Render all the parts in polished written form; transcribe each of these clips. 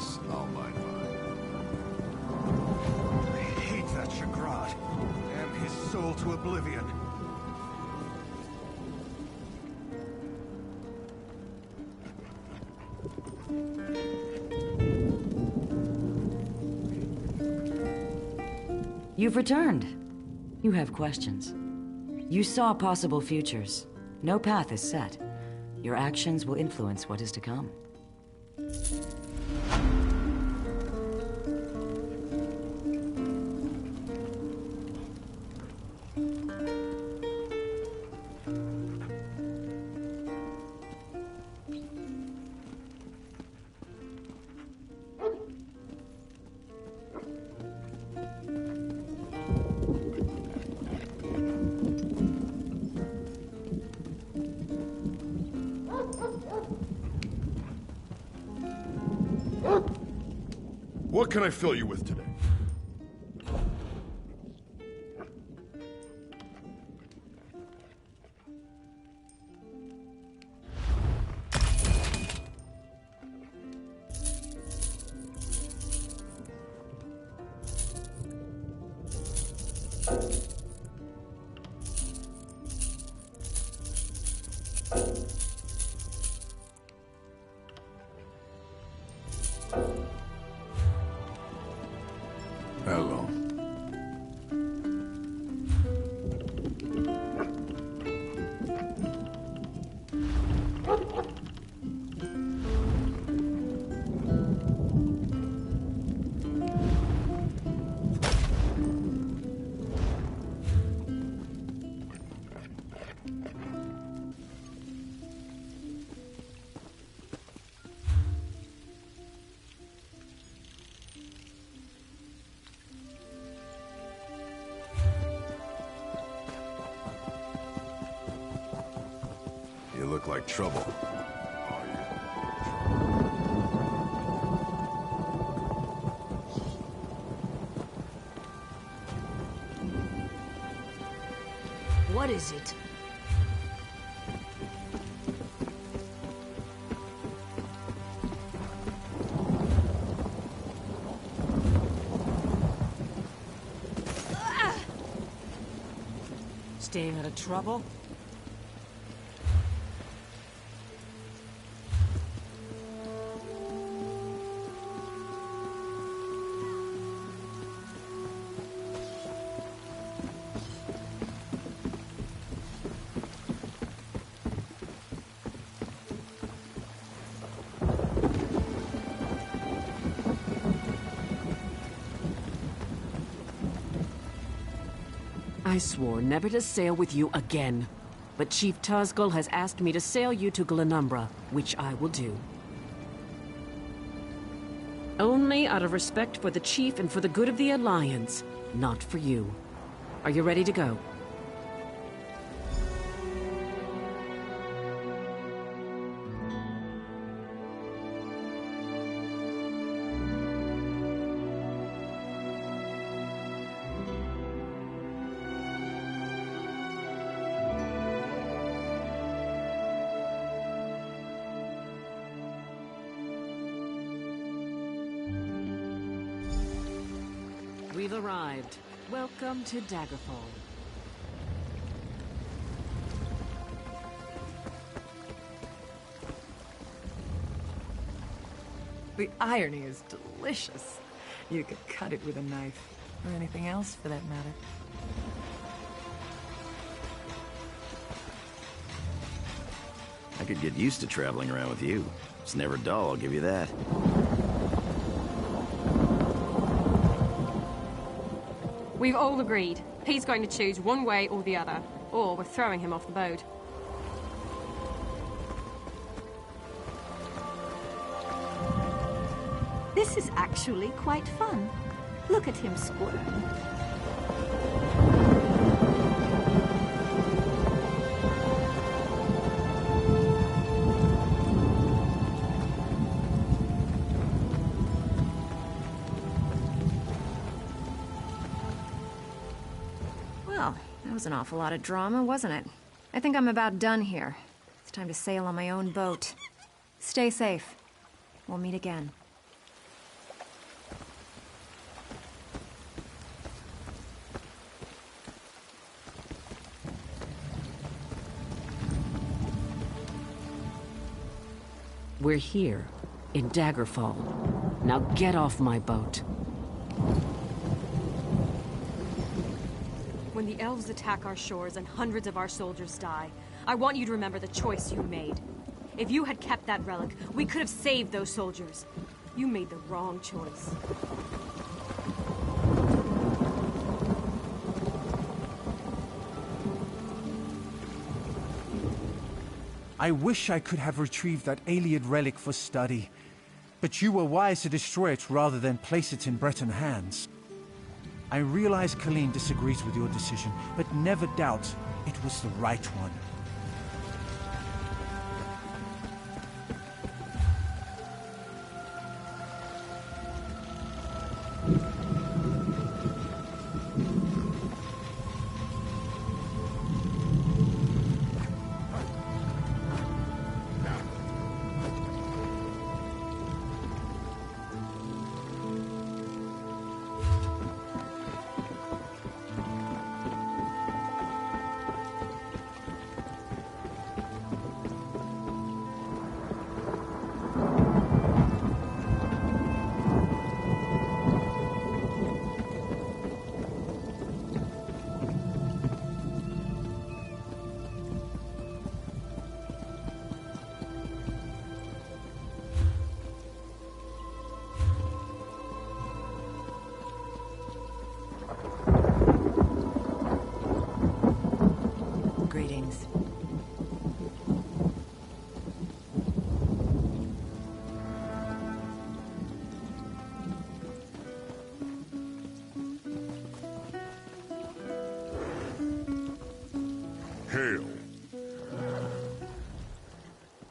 Yes, I'll mind mine. I hate that Chagrad. Damn his soul to oblivion. You've returned. You have questions. You saw possible futures. No path is set. Your actions will influence what is to come. What can I fill you with today? Hello. You look like trouble. What is it? Staying out of trouble? I swore never to sail with you again. But Chief Tuzgul has asked me to sail you to Glenumbra, which I will do. Only out of respect for the Chief and for the good of the Alliance, not for you. Are you ready to go? We've arrived. Welcome to Daggerfall. The irony is delicious. You could cut it with a knife, or anything else for that matter. I could get used to traveling around with you. It's never dull, I'll give you that. We've all agreed. He's going to choose one way or the other, or we're throwing him off the boat. This is actually quite fun. Look at him squirm. Well, that was an awful lot of drama, wasn't it? I think I'm about done here. It's time to sail on my own boat. Stay safe. We'll meet again. We're here, in Daggerfall. Now get off my boat. When the elves attack our shores and hundreds of our soldiers die, I want you to remember the choice you made. If you had kept that relic, we could have saved those soldiers. You made the wrong choice. I wish I could have retrieved that alien relic for study, but you were wise to destroy it rather than place it in Breton hands. I realize Colleen disagrees with your decision, but never doubt it was the right one. Greetings. Hail.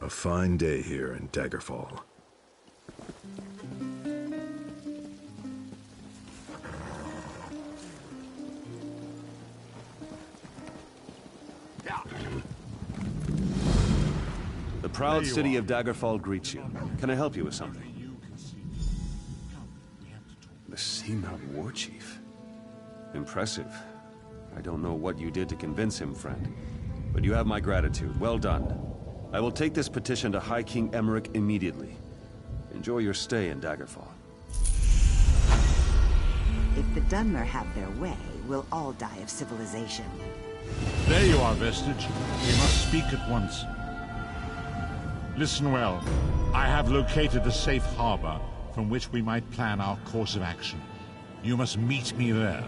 A fine day here in Daggerfall. The proud city of Daggerfall greets you. Can I help you with something? The Seamount War Chief. Impressive. I don't know what you did to convince him, friend. But you have my gratitude. Well done. I will take this petition to High King Emmerich immediately. Enjoy your stay in Daggerfall. If the Dunmer have their way, we'll all die of civilization. There you are, Vestige. We must speak at once. Listen well. I have located a safe harbor from which we might plan our course of action. You must meet me there.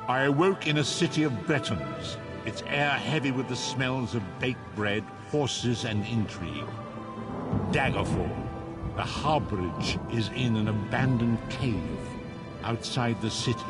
I awoke in a city of Bretons, its air heavy with the smells of baked bread, horses, and intrigue. Daggerfall. The harborage is in an abandoned cave outside the city.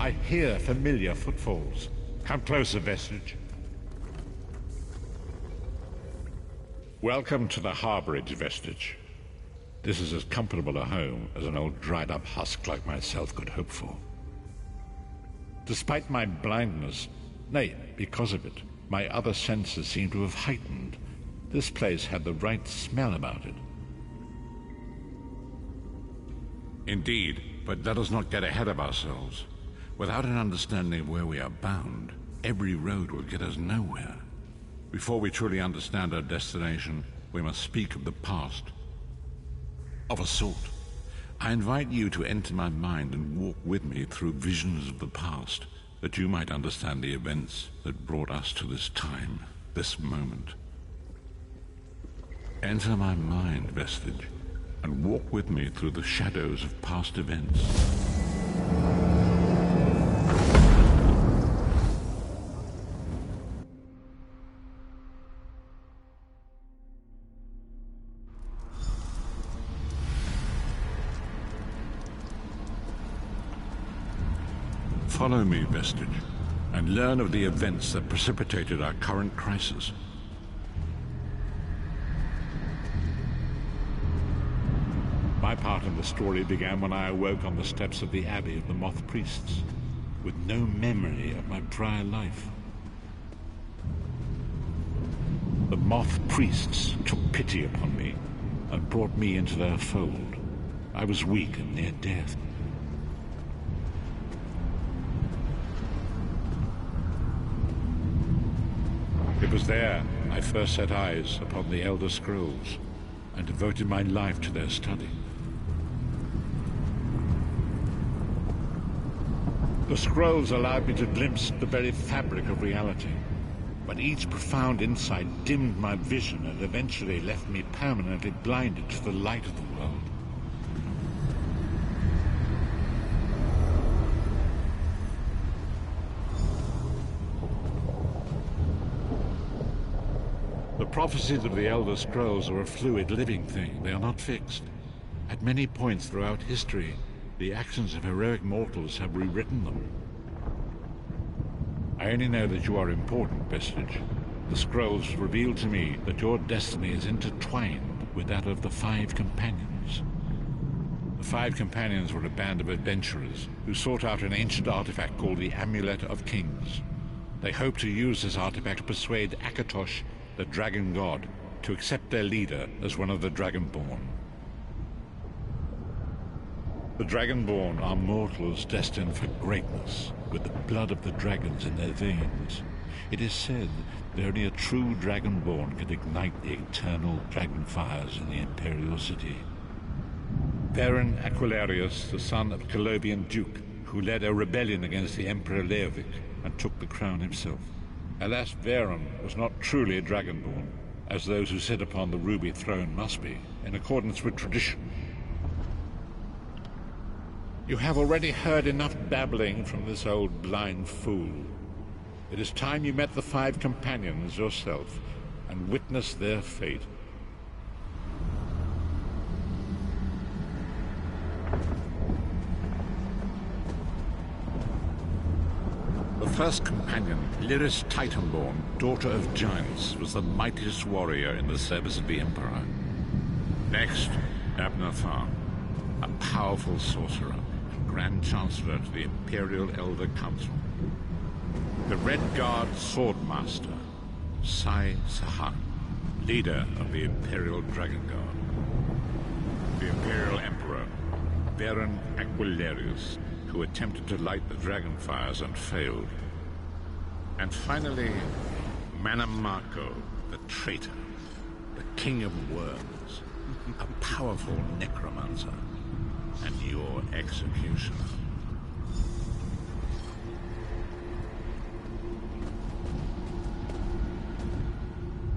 I hear familiar footfalls. Come closer, Vestige. Welcome to the Harborage, Vestige. This is as comfortable a home as an old dried-up husk like myself could hope for. Despite my blindness, nay, because of it, my other senses seem to have heightened. This place had the right smell about it. Indeed, but let us not get ahead of ourselves. Without an understanding of where we are bound, every road will get us nowhere. Before we truly understand our destination, we must speak of the past. Of a sort. I invite you to enter my mind and walk with me through visions of the past, that you might understand the events that brought us to this time, this moment. Enter my mind, Vestige, and walk with me through the shadows of past events. Follow me, Vestige, and learn of the events that precipitated our current crisis. My part in the story began when I awoke on the steps of the Abbey of the Moth Priests, with no memory of my prior life. The Moth Priests took pity upon me and brought me into their fold. I was weak and near death. It was there I first set eyes upon the Elder Scrolls and devoted my life to their study. The scrolls allowed me to glimpse the very fabric of reality, but each profound insight dimmed my vision and eventually left me permanently blinded to the light of the world. The prophecies of the Elder Scrolls are a fluid, living thing. They are not fixed. At many points throughout history, the actions of heroic mortals have rewritten them. I only know that you are important, Vestige. The scrolls reveal to me that your destiny is intertwined with that of the Five Companions. The Five Companions were a band of adventurers who sought out an ancient artifact called the Amulet of Kings. They hoped to use this artifact to persuade Akatosh, the Dragon God, to accept their leader as one of the Dragonborn. The Dragonborn are mortals destined for greatness, with the blood of the dragons in their veins. It is said that only a true Dragonborn can ignite the eternal dragon fires in the Imperial City. Baron Aquilarius, the son of Colovian Duke, who led a rebellion against the Emperor Leovic and took the crown himself. Alas, Varen was not truly a Dragonborn, as those who sit upon the ruby throne must be, in accordance with tradition. You have already heard enough babbling from this old blind fool. It is time you met the Five Companions yourself and witnessed their fate. The first companion, Lyris Titanborn, daughter of giants, was the mightiest warrior in the service of the Emperor. Next, Abnathan, a powerful sorcerer, Grand Chancellor to the Imperial Elder Council. The Red Guard Swordmaster, Sai Sahan, leader of the Imperial Dragon Guard. The Imperial Emperor, Baron Aquilarius, who attempted to light the dragon fires and failed. And finally, Manamako, the traitor, the King of Worms, a powerful necromancer, and your executioner.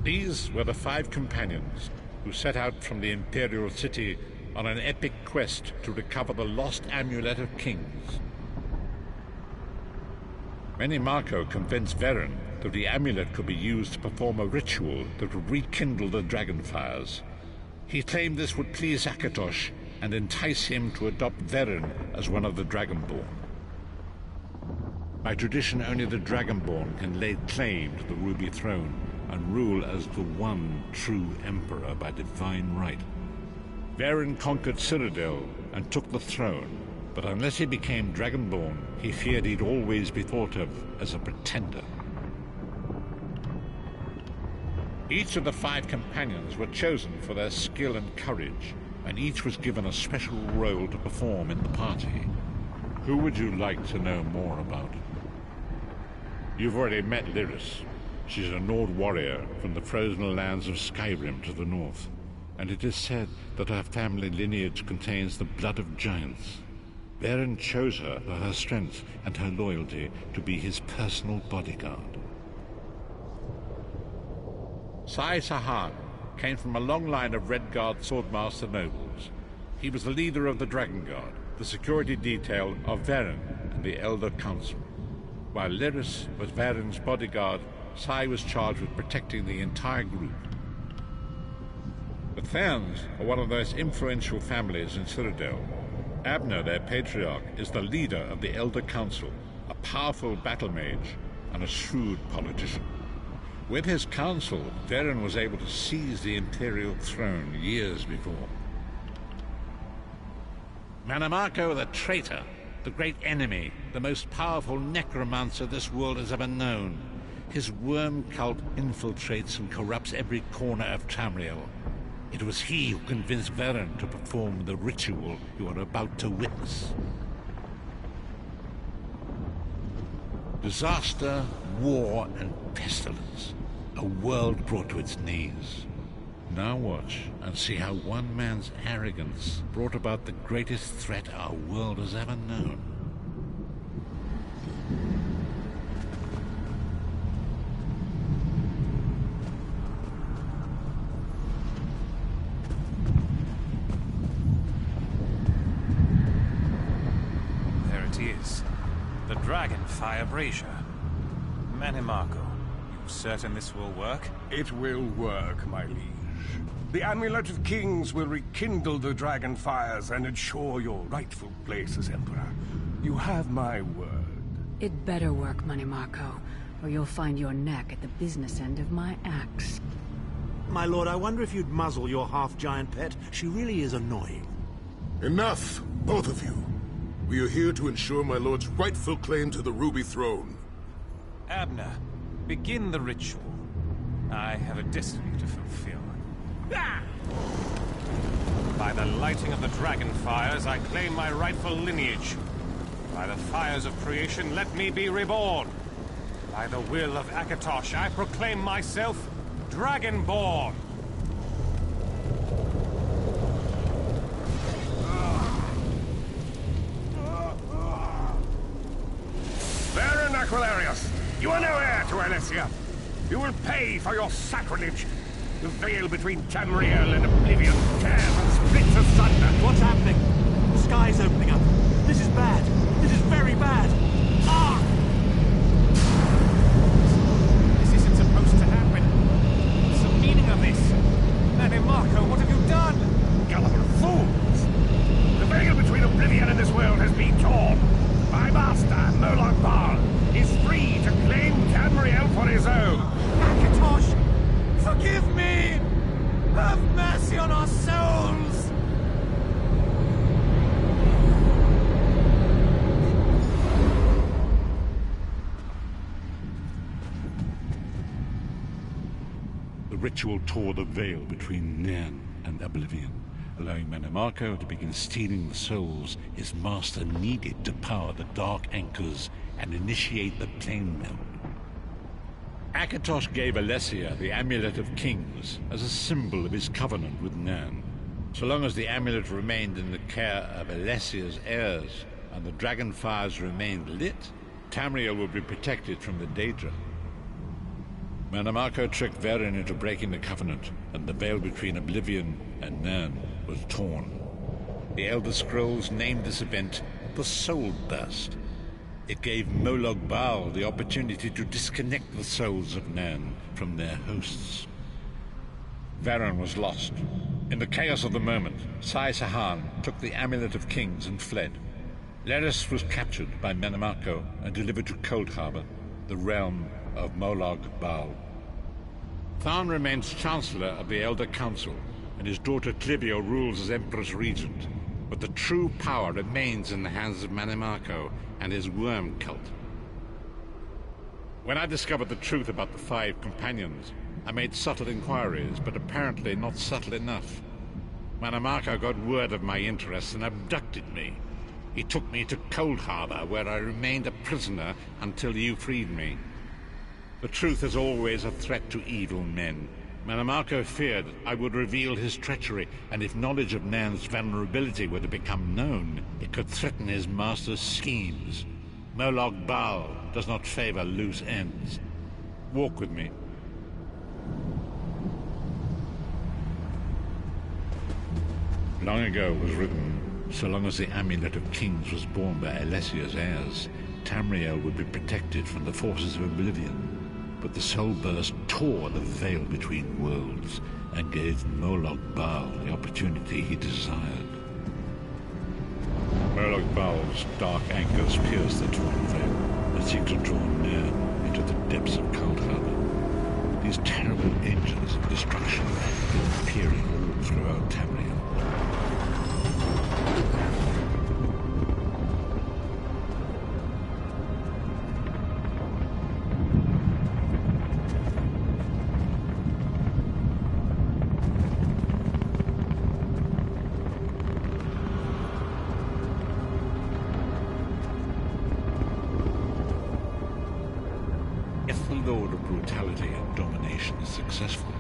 These were the Five Companions who set out from the Imperial City on an epic quest to recover the lost Amulet of Kings. Manamako convinced Varen that the amulet could be used to perform a ritual that would rekindle the dragon fires. He claimed this would please Akatosh and entice him to adopt Varen as one of the Dragonborn. By tradition, only the Dragonborn can lay claim to the Ruby Throne and rule as the one true Emperor by divine right. Varen conquered Cyrodiil and took the throne, but unless he became Dragonborn, he feared he'd always be thought of as a pretender. Each of the 5 companions were chosen for their skill and courage, and each was given a special role to perform in the party. Who would you like to know more about? You've already met Lyris. She's a Nord warrior from the frozen lands of Skyrim to the north, and it is said that her family lineage contains the blood of giants. Varen chose her for her strength and her loyalty to be his personal bodyguard. Sai Sahan came from a long line of Redguard swordmaster nobles. He was the leader of the Dragon Guard, the security detail of Varen and the Elder Council. While Lyris was Varen's bodyguard, Sai was charged with protecting the entire group. The Therns are one of the most influential families in Cyrodiil. Abner, their patriarch, is the leader of the Elder Council, a powerful battle mage and a shrewd politician. With his council, Varen was able to seize the Imperial throne years before. Manamako the traitor, the great enemy, the most powerful necromancer this world has ever known. His worm cult infiltrates and corrupts every corner of Tamriel. It was he who convinced Varen to perform the ritual you are about to witness. Disaster, war, and pestilence. A world brought to its knees. Now watch and see how one man's arrogance brought about the greatest threat our world has ever known. There it is. The Dragonfire Brazier. Manamako, you certain this will work? It will work, my liege. The Amulet of Kings will rekindle the dragon fires and ensure your rightful place as Emperor. You have my word. It better work, Manamako, or you'll find your neck at the business end of my axe. My lord, I wonder if you'd muzzle your half-giant pet. She really is annoying. Enough, both of you. We are here to ensure my lord's rightful claim to the Ruby Throne. Abner, begin the ritual. I have a destiny to fulfill. By the lighting of the dragon fires, I claim my rightful lineage. By the fires of creation, let me be reborn. By the will of Akatosh, I proclaim myself Dragonborn. Baron Aquilarius, you are no heir to Alessia. You will pay for your sacrilege. The veil between Tamriel and Oblivion tears and splits asunder. What's happening? The sky's opening up. This is bad. This is very bad. Ah! This isn't supposed to happen. What's the meaning of this? Manamako, what have you done? Gullible fools! The veil between Oblivion and this world has been torn. My master, Molag Bal, is free to claim Tamriel for his own. Akatosh! Forgive me! Have mercy on our souls! The ritual tore the veil between Nairn and Oblivion, allowing Manamako to begin stealing the souls his master needed to power the Dark Anchors and initiate the Plane Meld. Akatosh gave Alessia the Amulet of Kings as a symbol of his covenant with Nairn. So long as the amulet remained in the care of Alessia's heirs and the dragon fires remained lit, Tamriel would be protected from the Daedra. Manamako tricked Varen into breaking the covenant, and the veil between Oblivion and Nairn was torn. The Elder Scrolls named this event the Soul Burst. It gave Molag Bal the opportunity to disconnect the souls of Nairn from their hosts. Varen was lost. In the chaos of the moment, Sai Sahan took the Amulet of Kings and fled. Laris was captured by Menamarco and delivered to Cold Harbor, the realm of Molag Bal. Tharn remains Chancellor of the Elder Council, and his daughter Clivio rules as Empress Regent. But the true power remains in the hands of Menamarco and his worm cult. When I discovered the truth about the 5 companions, I made subtle inquiries, but apparently not subtle enough. Menamarco got word of my interests and abducted me. He took me to Cold Harbor, where I remained a prisoner until you freed me. The truth is always a threat to evil men. Menamarco feared I would reveal his treachery, and if knowledge of Nan's vulnerability were to become known, it could threaten his master's schemes. Molag Bal does not favor loose ends. Walk with me. Long ago was written, so long as the Amulet of Kings was borne by Alessia's heirs, Tamriel would be protected from the forces of oblivion. But the Soul Burst tore the veil between worlds and gave Molag Bal the opportunity he desired. Molag Bal's dark anchors pierce the torn veil and seek to draw near into the depths of Cold Harbor. These terrible engines of destruction have been appearing all throughout Tamriel. If the Lord of Brutality and Domination is successful,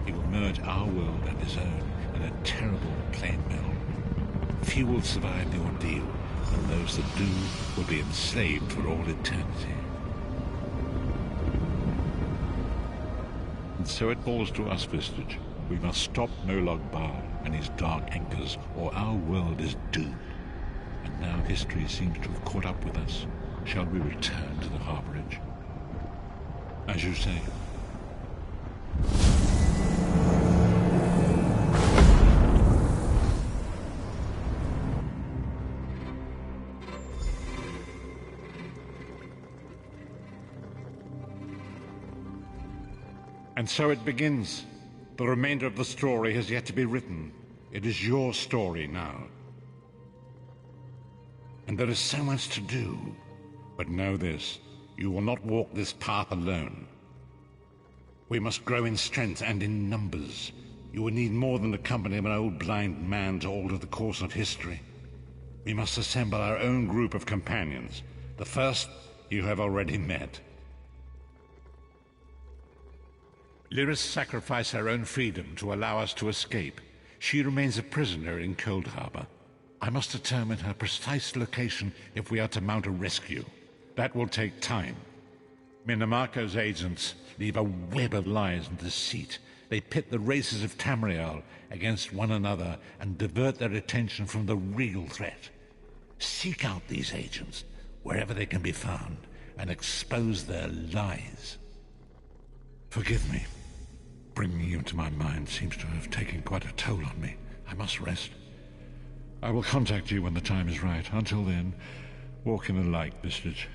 he will merge our world and his own in a terrible plain meld. Few will survive the ordeal, and those that do will be enslaved for all eternity. And so it falls to us, Vistage. We must stop Molag Bal and his dark anchors, or our world is doomed. And now history seems to have caught up with us. Shall we return to the harborage? As you say. And so it begins. The remainder of the story has yet to be written. It is your story now. And there is so much to do. But know this, you will not walk this path alone. We must grow in strength and in numbers. You will need more than the company of an old blind man to alter the course of history. We must assemble our own group of companions. The first you have already met. Lyris sacrificed her own freedom to allow us to escape. She remains a prisoner in Cold Harbor. I must determine her precise location if we are to mount a rescue. That will take time. Menamarco's agents leave a web of lies and deceit. They pit the races of Tamriel against one another and divert their attention from the real threat. Seek out these agents wherever they can be found and expose their lies. Forgive me. Bringing you into my mind seems to have taken quite a toll on me. I must rest. I will contact you when the time is right. Until then, walk in the light, Vistage.